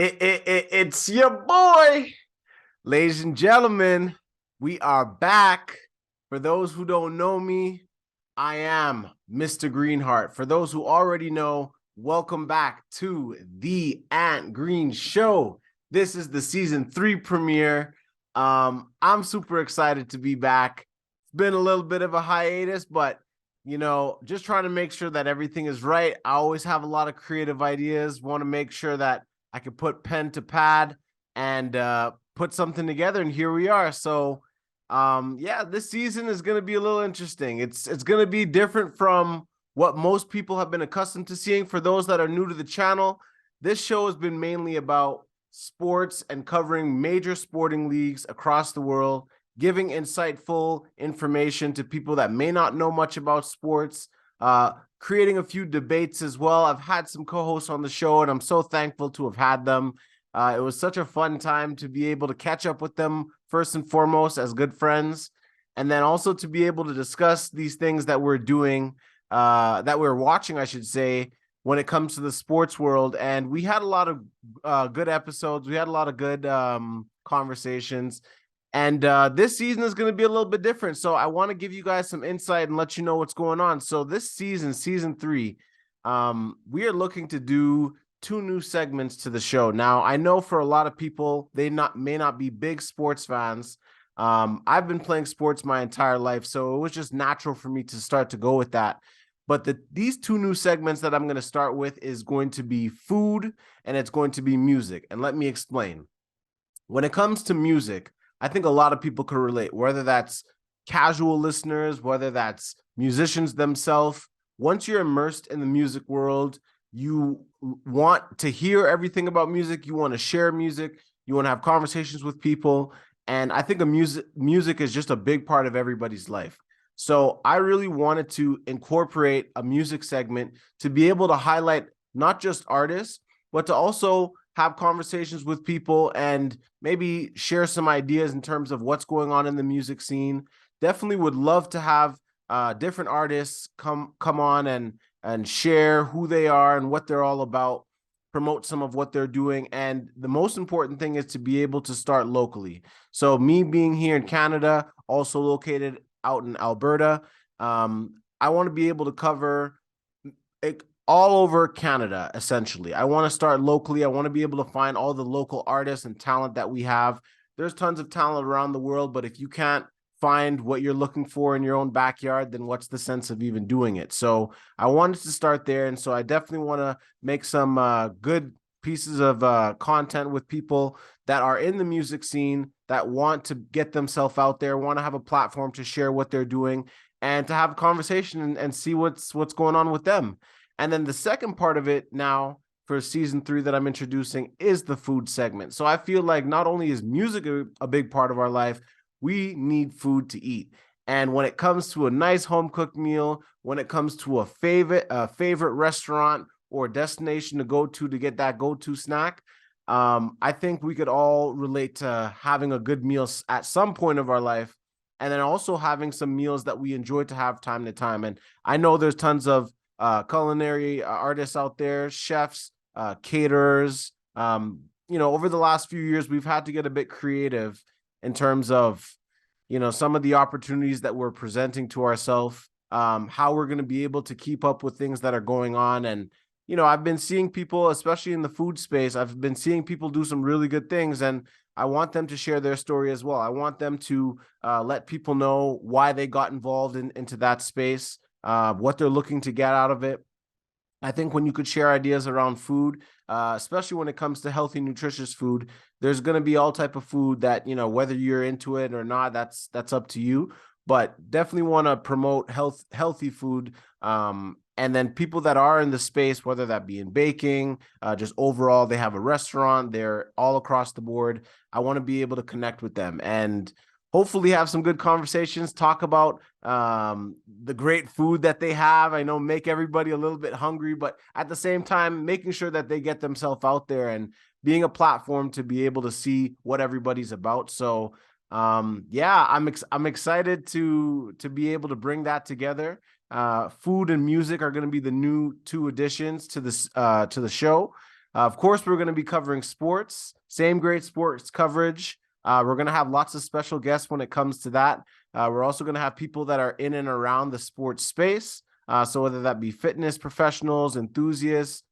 It's your boy, ladies and gentlemen. We are back. For those who don't know me, I am Mr. Greenhart. For those who already know, welcome back to the Ant Green Show. This is the season 3 premiere. I'm super excited to be back. It's been a little bit of a hiatus, but just trying to make sure that everything is right. I always have a lot of creative ideas. Want to make sure that I could put pen to pad and put something together, and here we are. So, yeah, this season is going to be a little interesting. It's going to be different from what most people have been accustomed to seeing. For those that are new to the channel, this show has been mainly about sports and covering major sporting leagues across the world, giving insightful information to people that may not know much about sports, creating a few debates as well. I've had some co-hosts on the show, and I'm so thankful to have had them. It was such a fun time to be able to catch up with them, first and foremost, as good friends, and then also to be able to discuss these things that we're doing, that we're watching, I should say, when it comes to the sports world. And we had a lot of good episodes. We had a lot of good conversations. And this season is going to be a little bit different. So I want to give you guys some insight and let you know what's going on. So this season, season 3, we are looking to do 2 new segments to the show. Now, I know for a lot of people, they may not be big sports fans. I've been playing sports my entire life, so it was just natural for me to start to go with that. But these 2 new segments that I'm going to start with is going to be food and it's going to be music. And let me explain. When it comes to music, I think a lot of people could relate, whether that's casual listeners, whether that's musicians themselves. Once you're immersed in the music world, you want to hear everything about music. You want to share music. You want to have conversations with people. And I think music is just a big part of everybody's life. So I really wanted to incorporate a music segment to be able to highlight not just artists, but to also have conversations with people and maybe share some ideas in terms of what's going on in the music scene. Definitely would love to have different artists come on and share who they are and what they're all about, promote some of what they're doing. And the most important thing is to be able to start locally. So me being here in Canada, also located out in Alberta, I want to be able to cover all over Canada, essentially. I want to start locally. I want to be able to find all the local artists and talent that we have. There's tons of talent around the world, but if you can't find what you're looking for in your own backyard, then what's the sense of even doing it? So I wanted to start there. And so I definitely want to make some good pieces of content with people that are in the music scene, that want to get themselves out there, want to have a platform to share what they're doing and to have a conversation and see what's going on with them. And then the second part of it now for season 3 that I'm introducing is the food segment. So I feel like not only is music a big part of our life, we need food to eat. And when it comes to a nice home cooked meal, when it comes to a favorite restaurant or destination to go to get that go-to snack, I think we could all relate to having a good meal at some point of our life, and then also having some meals that we enjoy to have time to time. And I know there's tons of culinary artists out there, chefs, caterers. Over the last few years, we've had to get a bit creative in terms of, some of the opportunities that we're presenting to ourselves, how we're going to be able to keep up with things that are going on. And, I've been seeing people, especially in the food space, I've been seeing people do some really good things, and I want them to share their story as well. I want them to let people know why they got involved into that space, what they're looking to get out of it. I think when you could share ideas around food, especially when it comes to healthy, nutritious food, there's going to be all type of food that, whether you're into it or not, that's up to you. But definitely want to promote healthy food. And then people that are in the space, whether that be in baking, just overall, they have a restaurant, they're all across the board. I want to be able to connect with them and hopefully have some good conversations, talk about the great food that they have. I know, make everybody a little bit hungry, but at the same time, making sure that they get themselves out there and being a platform to be able to see what everybody's about. So yeah, I'm excited to be able to bring that together. Food and music are going to be the new 2 additions to this to the show. Of course, we're going to be covering sports, same great sports coverage. We're going to have lots of special guests when it comes to that. We're also going to have people that are in and around the sports space. So whether that be fitness professionals, enthusiasts,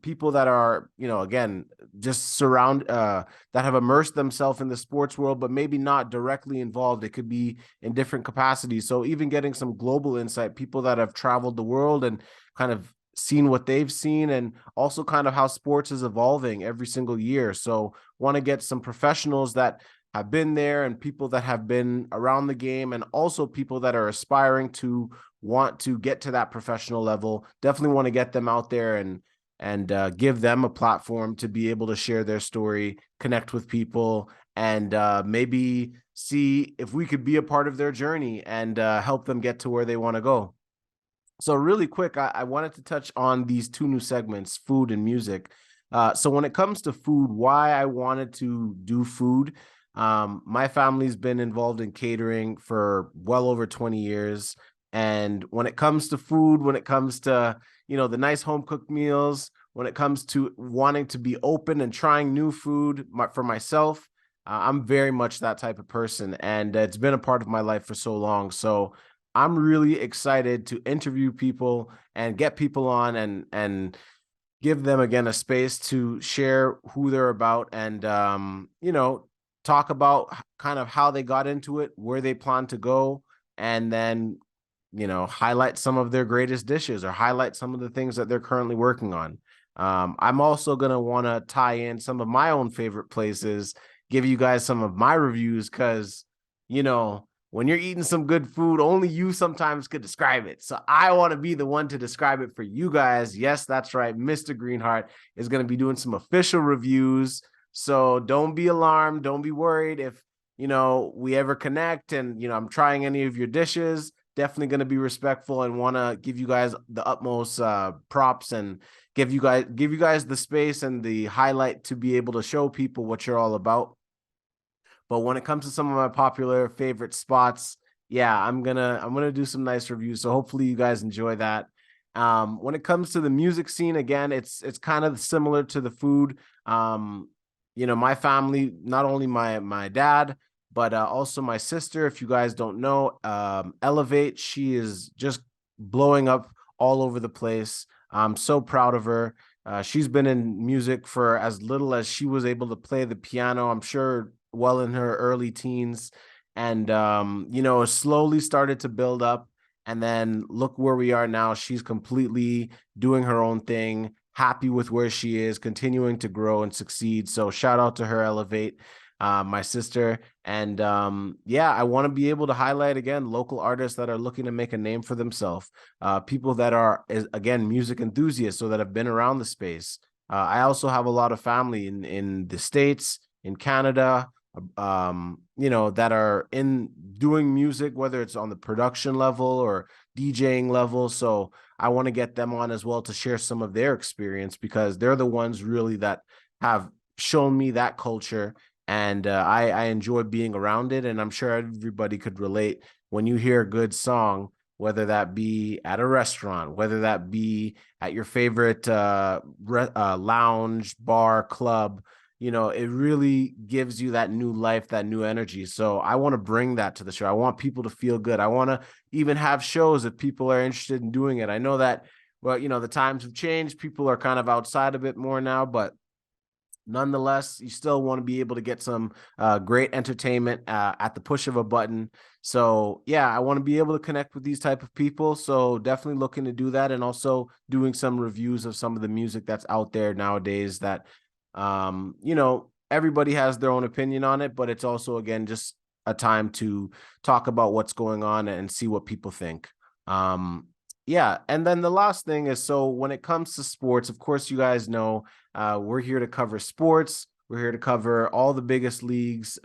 people that are, again, just that have immersed themselves in the sports world, but maybe not directly involved. It could be in different capacities. So even getting some global insight, people that have traveled the world and kind of seen what they've seen, and also kind of how sports is evolving every single year. So want to get some professionals that have been there and people that have been around the game, and also people that are aspiring to want to get to that professional level. Definitely want to get them out there and give them a platform to be able to share their story, connect with people, and maybe see if we could be a part of their journey and help them get to where they want to go. So really quick, I wanted to touch on these two new segments, food and music. So when it comes to food, why I wanted to do food, my family's been involved in catering for well over 20 years. And when it comes to food, when it comes to, the nice home cooked meals, when it comes to wanting to be open and trying new food for myself, I'm very much that type of person. And it's been a part of my life for so long. So I'm really excited to interview people and get people on and give them, again, a space to share who they're about and, talk about kind of how they got into it, where they plan to go, and then, highlight some of their greatest dishes or highlight some of the things that they're currently working on. I'm also going to want to tie in some of my own favorite places, give you guys some of my reviews, because, when you're eating some good food, only you sometimes could describe it. So I want to be the one to describe it for you guys. Yes, that's right. Mr. Greenhart is going to be doing some official reviews. So don't be alarmed. Don't be worried if, we ever connect and, I'm trying any of your dishes. Definitely going to be respectful and want to give you guys the utmost props and give you guys the space and the highlight to be able to show people what you're all about. But when it comes to some of my popular favorite spots, yeah, I'm gonna do some nice reviews. So hopefully you guys enjoy that. When it comes to the music scene, again, it's kind of similar to the food. My family, not only my dad, but also my sister. If you guys don't know, Elevate, she is just blowing up all over the place. I'm so proud of her. She's been in music for as little as she was able to play the piano. I'm sure well in her early teens, and slowly started to build up, and then look where we are now. She's completely doing her own thing, happy with where she is, continuing to grow and succeed. So shout out to her, Elevate, my sister. And I want to be able to highlight, again, local artists that are looking to make a name for themselves, people that are, again, music enthusiasts, so that have been around the space. I also have a lot of family in the States, in Canada, that are in doing music, whether it's on the production level or DJing level. So I want to get them on as well to share some of their experience, because they're the ones really that have shown me that culture. And I enjoy being around it. And I'm sure everybody could relate when you hear a good song, whether that be at a restaurant, whether that be at your favorite lounge, bar, club. It really gives you that new life, that new energy. So I want to bring that to the show. I want people to feel good. I want to even have shows if people are interested in doing it. I know that, well, the times have changed. People are kind of outside a bit more now, but nonetheless, you still want to be able to get some great entertainment at the push of a button. So yeah, I want to be able to connect with these type of people. So definitely looking to do that, and also doing some reviews of some of the music that's out there nowadays that, everybody has their own opinion on it, but it's also, again, just a time to talk about what's going on and see what people think. Yeah. And then the last thing is, so when it comes to sports, of course, you guys know, we're here to cover sports. We're here to cover all the biggest leagues,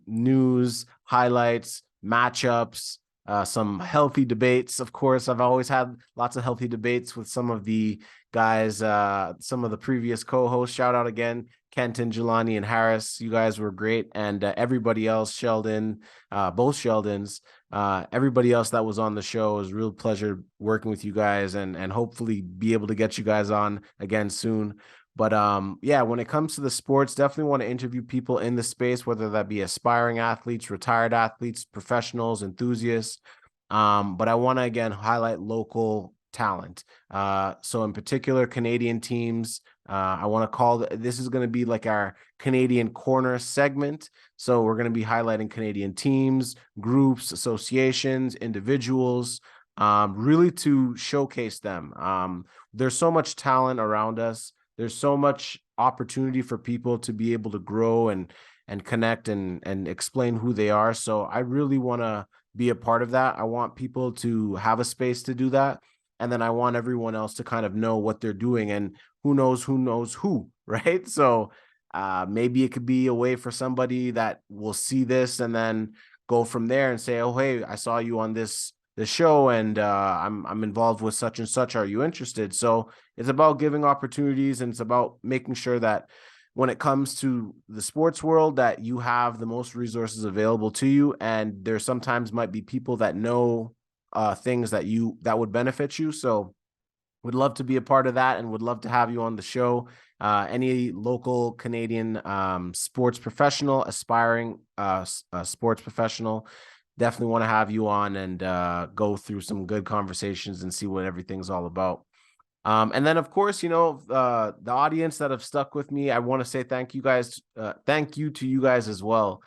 news, highlights, matchups, some healthy debates. Of course, I've always had lots of healthy debates with some of the guys, some of the previous co-hosts. Shout out again, Kenton, Jelani, and Harris. You guys were great. And everybody else, Sheldon, both Sheldons, everybody else that was on the show, it was a real pleasure working with you guys, and hopefully be able to get you guys on again soon. But yeah, when it comes to the sports, definitely want to interview people in the space, whether that be aspiring athletes, retired athletes, professionals, enthusiasts. But I want to again highlight local talent. So in particular, Canadian teams. I want to call this is going to be like our Canadian corner segment. So we're going to be highlighting Canadian teams, groups, associations, individuals, really to showcase them. There's so much talent around us. There's so much opportunity for people to be able to grow and connect and explain who they are. So I really want to be a part of that. I want people to have a space to do that. And then I want everyone else to kind of know what they're doing, and who knows who, right? So maybe it could be a way for somebody that will see this and then go from there and say, oh, hey, I saw you on this show, and I'm involved with such and such. Are you interested? So it's about giving opportunities, and it's about making sure that when it comes to the sports world, that you have the most resources available to you. And there sometimes might be people that know things that would benefit you. So would love to be a part of that, and would love to have you on the show. Any local Canadian sports professional, aspiring sports professional, definitely want to have you on and go through some good conversations and see what everything's all about. And then, of course, the audience that have stuck with me, I want to say thank you guys. Thank you to you guys as well.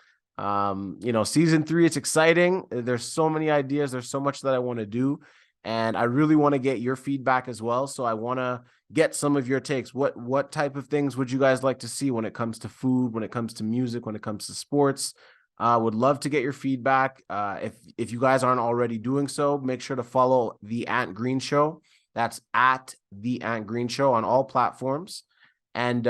Season 3, it's exciting. There's so many ideas. There's so much that I want to do. And I really want to get your feedback as well. So I want to get some of your takes. What type of things would you guys like to see when it comes to food, when it comes to music, when it comes to sports? Would love to get your feedback. If you guys aren't already doing so, make sure to follow The Ant Green Show. That's at The Ant Green Show on all platforms. And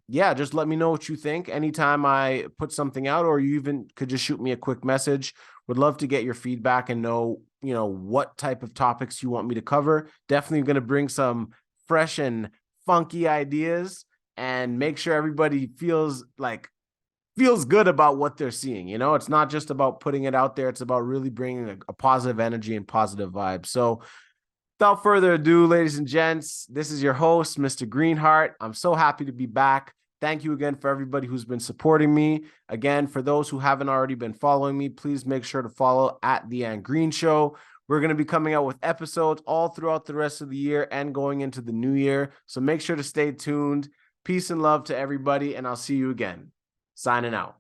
yeah, just let me know what you think anytime I put something out, or you even could just shoot me a quick message. Would love to get your feedback and know, what type of topics you want me to cover. Definitely going to bring some fresh and funky ideas and make sure everybody feels good about what they're seeing. It's not just about putting it out there. It's about really bringing a positive energy and positive vibes. So without further ado, ladies and gents, this is your host, Mr. Greenhart. I'm so happy to be back. Thank you again for everybody who's been supporting me. Again, for those who haven't already been following me, please make sure to follow at The Ant Green Show. We're going to be coming out with episodes all throughout the rest of the year and going into the new year. So make sure to stay tuned. Peace and love to everybody, and I'll see you again. Signing out.